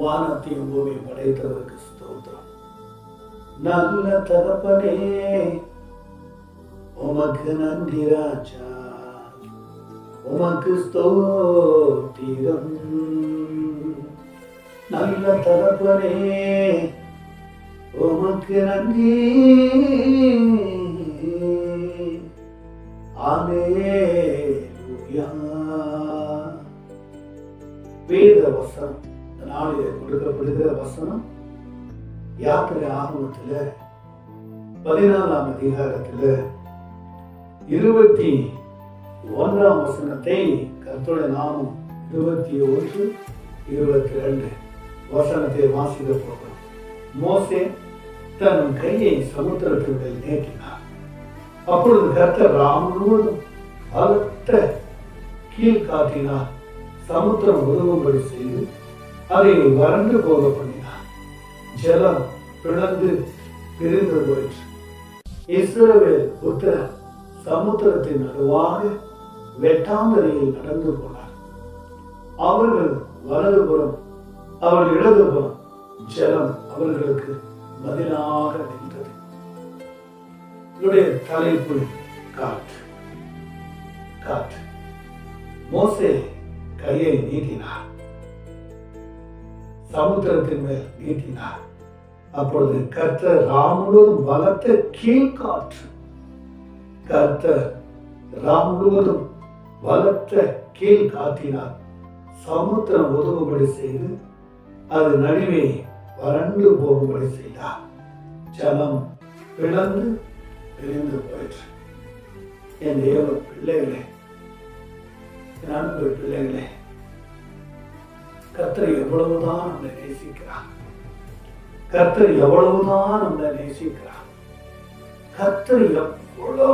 வானத்தையும் பூமியும் படைத்தவருக்கு ஸ்தோத்திரம். நல்ல தகப்பனே, உமக்கு நன்றி ராஜா, உமக்கு ஸ்தோத்திரம். நல்ல தகப்பனே, உமக்கு நன்றி. அல்லேலூயா. வேத வசனம், இந்த நாளிலே கொடுக்கப்படுகிற வசனம் யாத்திரை ஆகமத்துல 14ஆம் அதிகாரத்துல 21ஆம் வசனத்தை கர்த்தருடைய நாமம் 21, 22 வசனத்தை வாசிக்க போகிறோம். மோசே தன் கையை சமுத்திரத்தின் மேல் நீட்டினார். அப்பொழுது கர்த்தர் முழுவதும் பலத்த கீழ்காற்றினார். சமுத்திரம் ஒதுங்கும்படி செய்து அதை வறண்டு போக பண்ணினார். ஜலம் பிளந்து பிரிந்து போயிற்று. இஸ்ரவேல் புத்திரர் சமுத்திரத்தின் நடுவாக வெட்டாந்தரையில் நடந்து போனார். அவர்கள் வலதுபுறம், அவர்கள் இடதுபுறம் ஜலம் அவர்களுக்கு பதிலாக நின்றது. இவருடைய தலைப்பு காற்று. காற்று. மோசே கையை நீட்டினார், சமுத்திரத்தின் மேல் நீட்டினார். அப்பொழுது கர்த்தர் முழுவதும் பலத்த கீழ்காற்று, கர்த்தர் முழுவதும் பலத்த கீழ் காற்றினார். சமுத்திரம் ஒதுங்கும்படி செய்து அது நடுவே வறண்டு போகும்படி செய்தார். ஜலம் பிளந்து பிரிந்து போயிற்று. என் தேவ பிள்ளைகளே, என் அன்பு பிள்ளைகளே, கர்த்தர் எவ்வளவுதான் நம்மளை நேசிக்கிறார். கர்த்தர் எவ்வளவுதான் நம்மளை நேசிக்கிறார். கர்த்தர் எவ்வளோ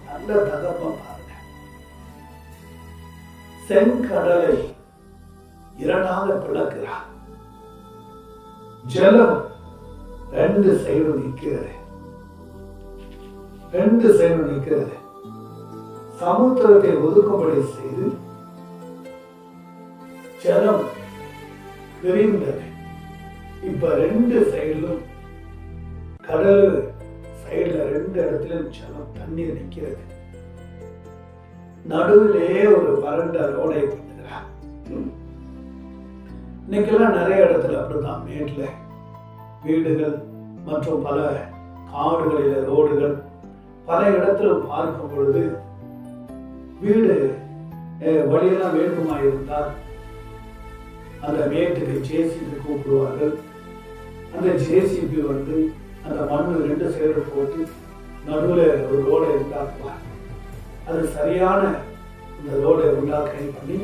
நல்ல தகப்பன் பாருங்க. செங்கடலை இரண்டாக பிளக்கிறார். ஜலம் 2 சைடு நிற்கிறது. 2 சைடு நிற்கிறது. சமுத்திரத்தை ஒதுக்கும்படி செய்து ஜலம் பிரிந்தது. இப்ப 2 சைடிலும், கடல் சைடுல 2 இடத்திலும் ஜலம் தண்ணீர் நிற்கிறது. நடுவிலே ஒரு வறண்ட ரோடை பண்ணுகிறார். இன்னைக்கெல்லாம் நிறைய இடத்துல அப்படிதான், மேட்ல வீடுகள் மற்றும் பல காடுகளில ரோடுகள், பல இடத்துல பார்க்கும் பொழுது வீடு வழியெல்லாம் வேண்டுமா இருந்தால் அந்த மேட்டுக்கு ஜேசிபி கூப்பிடுவார்கள். அந்த ஜேசிபி வந்து அந்த மண்ணு 2 சைடு போட்டு நடுவில் ஒரு ரோடை உண்டாக்குவார். அது சரியான இந்த ரோடை உண்டாக்கி பண்ணி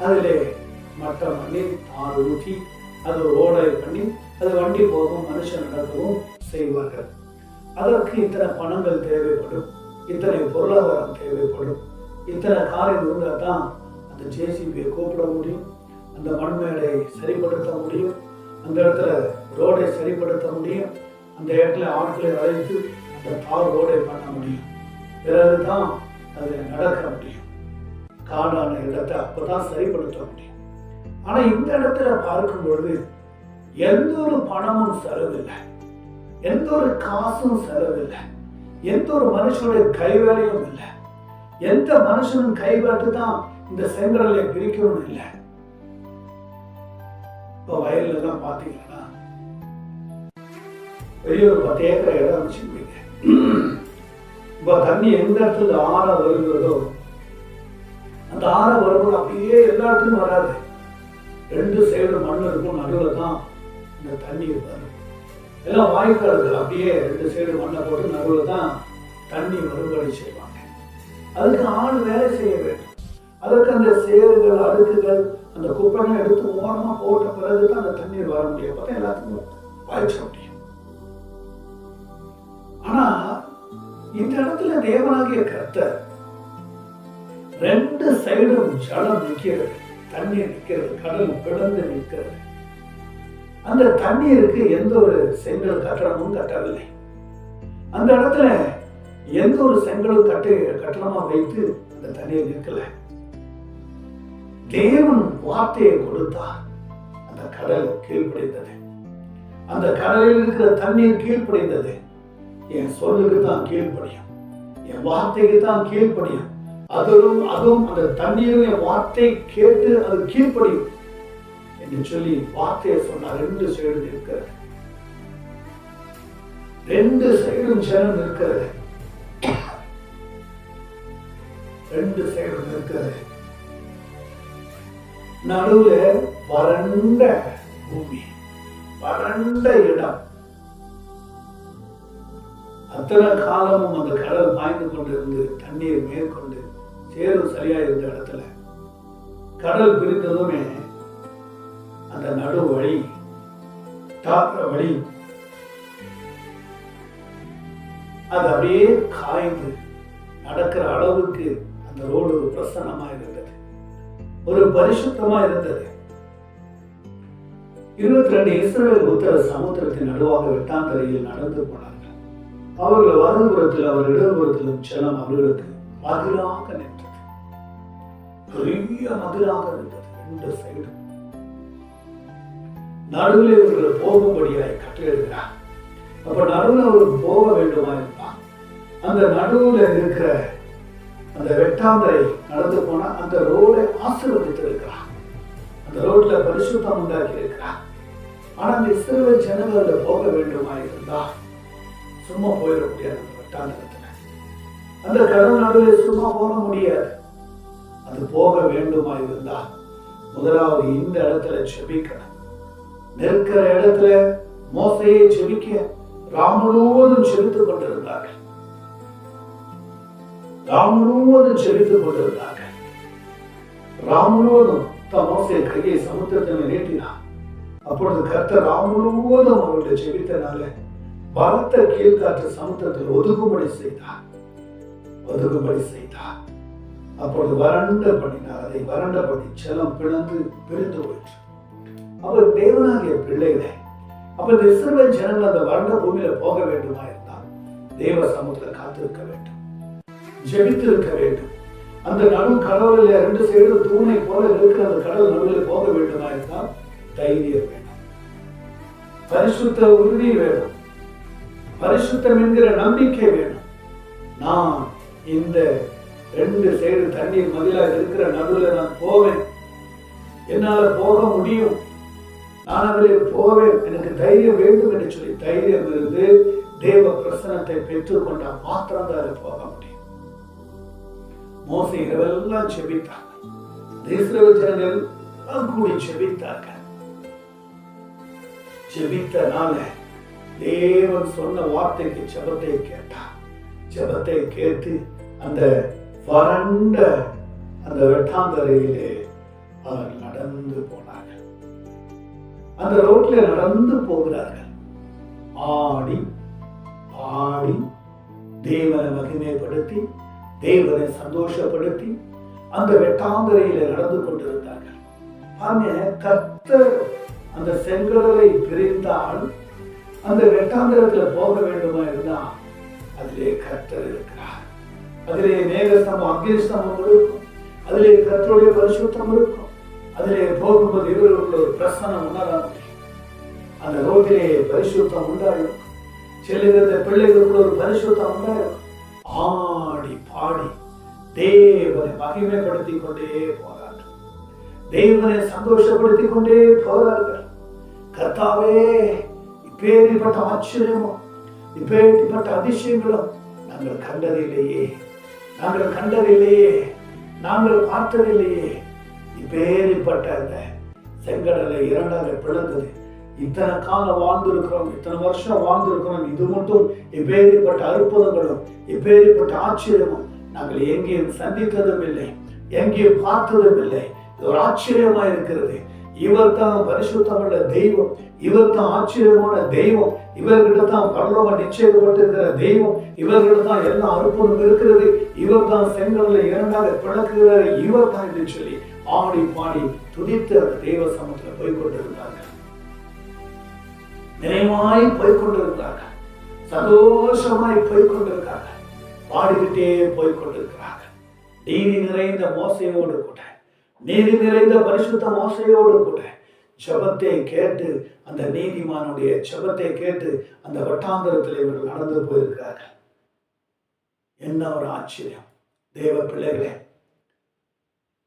அதில் மட்டம் பண்ணி தார் ஊற்றி அது ரோடை பண்ணி அது வண்டி போகும், மனுஷன் நடக்கவும் செய்வார்கள். அதற்கு இத்தனை பணங்கள் தேவைப்படும், இத்தனை பொருளாதாரம் தேவைப்படும், இத்தனை காரியம் இருந்தால் தான் அந்த ஜேசிபியை கூப்பிட முடியும், அந்த மண்மேடை சரிப்படுத்த முடியும், அந்த இடத்துல ரோடை சரிப்படுத்த முடியும், அந்த இடத்துல ஆட்களை அழைத்து அந்த தார் ரோடை பண்ண முடியும். பிறகுதான் அது நடக்க முடியும். காடான இடத்தை அப்பதான் சரிப்படுத்த முடியும். ஆனா இந்த இடத்துல பார்க்கும் பொழுது எந்த ஒரு பணமும் செலவில்லை, எந்த ஒரு காசும் செலவில்லை, எந்த ஒரு மனுஷனுடைய கைவேலையும் இல்லை. எந்த மனுஷனும் கைவேட்டு தான் இந்த செங்கடலை பிரிக்கணும் இல்லை. இப்போ வயல்ல எல்லாம் பாத்தீங்கன்னா பெரிய ஒரு 10 ஏக்கர் இடம் வச்சுருப்பீங்க. இப்போ தண்ணி எந்த இடத்துல ஆற வருகிறதோ அந்த ஆற வரும்போது அப்படியே எல்லா இடத்துலையும் வராது. 2 சைடு மண் இருக்கும், நடுவில் தான் இந்த தண்ணீர் வரும். எல்லாம் வாய்க்கால்கள் அப்படியே 2 சைடு மண்ணை போட்டு நடுவில் தான் தண்ணி மறுபடி செய்வாங்க. அதுக்கு ஆள் வேலை செய்ய வேண்டும். அதற்கு அந்த சேறுகள், அடுக்குகள், அந்த குப்பைலாம் எடுத்து ஓரமா போட்ட பிறகுதான் அந்த தண்ணீர் வர முடியும். பார்த்தா எல்லாத்துக்கும் பாய்ச்ச முடியும். ஆனா இந்த இடத்துல தேவனாகிய கர்த்தர் 2 சைடும் ஜலம் நிற்கிறது, தண்ணீர் நிற்கிறது, கடல் பிளந்து நிற்கிறது. அந்த தண்ணீருக்கு எந்த ஒரு செங்கல் கட்டணமும் கட்டவில்லை. அந்த இடத்துல எந்த ஒரு செங்கலும் கட்டணமா வைத்து அந்த தண்ணீர் நிற்கல. தேவன் வார்த்தையை கொடுத்தார், அந்த அந்த கடல் கீழ்ப்படிந்தது. அந்த கடலில் இருக்கிற தண்ணீர் கீழ்ப்படிந்தது. என் சொல்லுக்கு தான் கீழ்ப்படியும், என் வார்த்தைக்கு தான் கீழ்ப்படியும். அதுவும் அந்த தண்ணீரும் என் வார்த்தை கேட்டு அது கீழ்ப்படியும் என்று சொல்லி வார்த்தையை சொன்னார். 2 சைடு இருக்கிறது, 2 சைடும் ஜனம் இருக்கிறது, 2 சைடும் இருக்கிறது. நடுவுல வறண்ட பூமி, வறண்ட இடம். அத்தனை காலமும் அந்த கடல் பாய்ந்து கொண்டிருந்து தண்ணீர் மேற்கொண்டு சேரும் சரியா இருந்த இடத்துல கடல் பிரிந்ததுமே அந்த நடு வழி, தாக்குற வழி அது அப்படியே காய்ந்து நடக்கிற அளவுக்கு அந்த ரோடு ஒரு பிரசன்னமா இருந்தது, ஒரு பரிசுத்தமா இருந்தது. 22 இஸ்ரவேல் புத்திரர் சமுத்திரத்தின் நடுவாக வெட்டாந்தரையில் நடந்து போனார்கள். அவர்கள் வலதுபுறத்தில் அவர் இடதுபுறத்திலும் ஜலம் அவர்களுக்கு மதிலாக நின்றது. பெரிய மதிலாக இருந்தது 2 சைடும். நடுவில் இவர்கள் போகும்படியாய் கட்டளையிடுகிறார். அப்ப நடுவில் அவருக்கு போக வேண்டுமா இருந்தான். அந்த நடுவில் இருக்கிற அந்த வெட்டாந்தரை நடந்து போனா அந்த ரோடை ஆசீர்வதித்து இருக்கிறார். அந்த ரோட்ல பரிசுத்தம் உண்டாக்கி இருக்கிறார். ஆனா அந்த இஸ்ரவேல் ஜனங்கள் போக வேண்டுமா இருந்தா சும்மா போயிட முடியாது. அந்த வெட்டாந்தரத்துல அந்த கடல் நடுவில் சும்மா போக முடியாது. அது போக வேண்டுமா இருந்தா முதலாவது இந்த இடத்துல செபிக்கணும். நிற்கிற இடத்துல மோசையை செபிக்க ராம் முழுவதும் செபித்துக் கொண்டிருந்தார்கள். ராம் முழுவதும் செபித்துக் கொண்டிருந்தார்கள். ராம் முழுவதும் மோசே கையை சமுத்திரத்தில் நீட்டினார். அப்பொழுது கர்த்தர் ராம் முழுவதும் அவருடைய செபித்தனால பலத்த கீழ்காற்று சமுத்திரத்தில் ஒதுக்கும்படி செய்தார். அப்பொழுது வறண்ட பண்ணினார். அதை வறண்டபடி ஜலம் பிளந்து பிரிந்து போயிற்று. அவர் தேவனாகிய பிள்ளைகளே, அப்ப இந்த இஸ்ரவேல் ஜனங்கள் அந்த வறண்ட பூமியில போக வேண்டுமா இருந்தால் தேவ சமூகத்துல காத்திருக்க வேண்டும், ஜெபித்திருக்க வேண்டும். அந்த நடு கடவுளில் 2 சைடு தூணை போல இருக்கிற அந்த கடல் நடுவில் போக வேண்டுமா இருந்தால் தைரியம் வேணும், பரிசுத்த உறுதி வேணும், பரிசுத்தம் என்கிற நம்பிக்கை வேணும். நான் இந்த 2 சைடு தண்ணீர் மதிலா இருக்கிற நடுவில் நான் போவேன், என்னால போக முடியும், நான் அதில் போவேன், எனக்கு தைரியம் வேண்டும் என்று சொல்லி தைரியம் இருந்து தேவ பிரசனத்தை பெற்றுக்கொண்டா மாத்திரம் தான் போக முடியும். மோசே இரவெல்லாம் செபித்தார்கள். இஸ்ரவேல் ஜனங்கள் எல்லாம் கூடி செபித்தார்கள். செபித்தனால தேவன் சொன்ன வார்த்தைக்கு ஜெபத்தை கேட்டார். ஜெபத்தை கேட்டு அந்த வறண்ட அந்த வெட்டாந்தரையிலே அவர் நடந்து போனார்கள். அந்த ரோட்ல நடந்து போகிறார்கள். ஆடி பாடி தேவனை மகிமைப்படுத்தி தேவனை சந்தோஷப்படுத்தி அந்த வெட்டாந்தரையில நடந்து கொண்டிருந்தார்கள். கர்த்தர் அந்த செங்கடலை பிரிந்தால் அந்த வெட்டாந்தரத்துல போக வேண்டுமா இருந்தா அதிலே கர்த்தர் இருக்கிறார். அதிலே மேகஸ்தம்பம் அக்னிஸ்தம்பம் இருக்கும். அதிலே கர்த்தருடைய பரிசுத்தம் இருக்கும். அதிலே போகும்போது இவர்களுக்குள்ள ஒரு பிரசனம் உணர முடியும். அந்த ரோட்டிலே பரிசுத்தம் உண்டாயிருக்கும். செல்லுகிற பிள்ளைகளுக்குள்ள ஒரு பரிசுத்தம் உண்டாயிருக்கும். ஆடி பாடி தேவனை மகிமைப்படுத்தி கொண்டே போறார்கள். தேவனை சந்தோஷப்படுத்தி கொண்டே போறார்கள். கர்த்தாவே, இப்பேற்பட்ட ஆச்சரியமும் இப்பேற்பட்ட அதிசயங்களும் நாங்கள் கண்டதில்லையே, நாங்கள் பார்த்ததில்லையே. இப்பேற்பட்ட அந்த செங்கடலை 2ஆக பிளந்தது. இத்தனை காலம் வாழ்ந்திருக்கிறோம், இத்தனை வருஷம் வாழ்ந்திருக்கிறோம். இது மட்டும் இப்பேற்பட்ட அற்புதங்களும் இப்பேற்பட்ட ஆச்சரியமும் நாங்கள் எங்கேயும் சந்தித்ததும் இல்லை, எங்கேயும் பார்த்ததும் இல்லை. இது ஒரு ஆச்சரியமா இருக்கிறது. இவர் தான் பரிசுத்தமுள்ள தெய்வம், இவர் தான் ஆச்சரியமான தெய்வம், இவர்கிட்ட தான் பரலோகம் நிச்சயிக்கப்பட்டிருக்கிற தெய்வம், இவர்கிட்ட தான் எல்லா அற்புதம் இருக்கிறது, இவர் தான் செங்கடலை 2ஆக பிளக்குகிறார், இவர் தான் என்று சொல்லி ஆடி பாடி துதித்து அந்த தெய்வ சமூகத்தில் போய்கொண்டிருந்தார்கள். நினைவாய் போய்கொண்டிருக்கிறார்கள், சந்தோஷமாய் போய்கொண்டிருக்கிறார்கள், பாடிக்கிட்டே போய்கொண்டிருக்கிறார்கள். நீதி நிறைந்த மோசையோடு கூட, நீதி நிறைந்த பரிசுத்த மோசையோடு கூட ஜெபத்தை கேட்டு, அந்த நீதிமானுடைய ஜெபத்தை கேட்டு அந்த வட்டாந்தரத்தில் இவர்கள் நடந்து போயிருக்கிறார்கள். என்ன ஒரு ஆச்சரியம்! தேவ பிள்ளைகளே,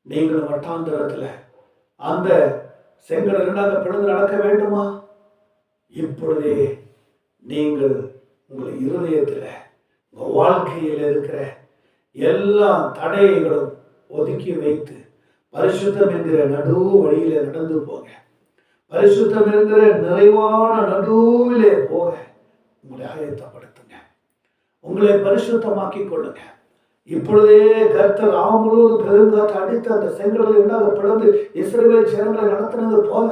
நீங்களும் வட்டாந்தரத்துல அந்த செங்கடல் இரண்டாக பிளந்து நடக்க வேண்டுமா? இப்பொழுதே நீங்கள் உங்கள் இருதயத்துல, உங்க வாழ்க்கையில் இருக்கிற எல்லா தடைகளும் ஒதுக்கி வைத்து பரிசுத்தம் என்கிற நடு வழியில நடந்து போங்க. பரிசுத்தம் என்கிற நிறைவான நடுவிலே போக உங்களை ஆயத்தப்படுத்துங்க. உங்களை பரிசுத்தமாக்கி கொள்ளுங்க. இப்பொழுதே கர்த்தர் ராமுலோடு பெருங்காற்று அடித்து அந்த செங்கடலை இரண்டாக பிளந்து இஸ்ரவேல் ஜனங்களை நடத்தினது போல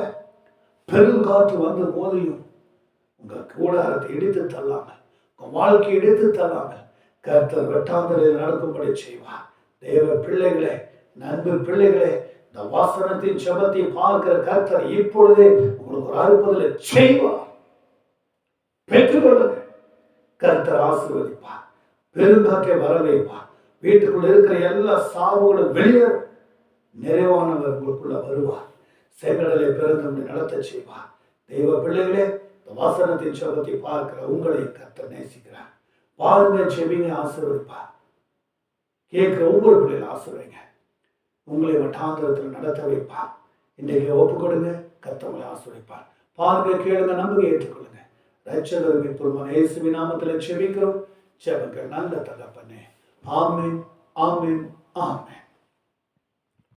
பெருங்காற்று வந்து மோதியும் உங்க கூடாரத்தை இடித்து தள்ளாமல், உங்க வாழ்க்கையை இடித்து தள்ளாமல் கர்த்தர் வெட்டாந்தரையில் நடக்கும்படி செய்வார். தேவ பிள்ளைகளே, நண்பு பிள்ளைகளே, இந்த வாசனத்தின் ஜெபத்தை பார்க்கிற கர்த்தர் இப்பொழுதே உங்களுக்கு ஒரு அற்புதத்தை செய்வார். பெற்றுக்கொள்ளுங்க. கர்த்தர் ஆசீர்வதிப்பார். பெருங்காற்றை வர வைப்பார். வீட்டுக்குள்ள இருக்கிற எல்லா சாவுகளும் வெளியேறும். நிறைவானவர் உங்களுக்குள்ள வருவார். செங்கடலை பிறந்து நடத்த செய்வார். தெய்வ பிள்ளைகளே, இந்த வாசனத்தின் ஜெபத்தை பார்க்கிற உங்களை கர்த்தர் நேசிக்கிறார். பாருங்க, செவிங்க, ஆசீர்வதிப்பார். கேட்கிற ஒவ்வொரு பிள்ளைகளும் ஆசீர்வதிங்க. உங்களை வட்டாந்தரத்தில் நடத்த வைப்பார். இன்றைக்கு ஒப்பு கொடுங்க, கர்த்தர் உங்களை ஆசீர்வதிப்பார். பாருங்க, கேளுங்க, நம்புகை ஏற்றுக்கொள்ளுங்க. ரட்சகர் மீட்பருமான இயேசுவின் நாமத்தில் ஜெபிக்கிறோம். ஜெபங்கள் நல்ல தகப்பனே. ஆமென், ஆமென், ஆமென்.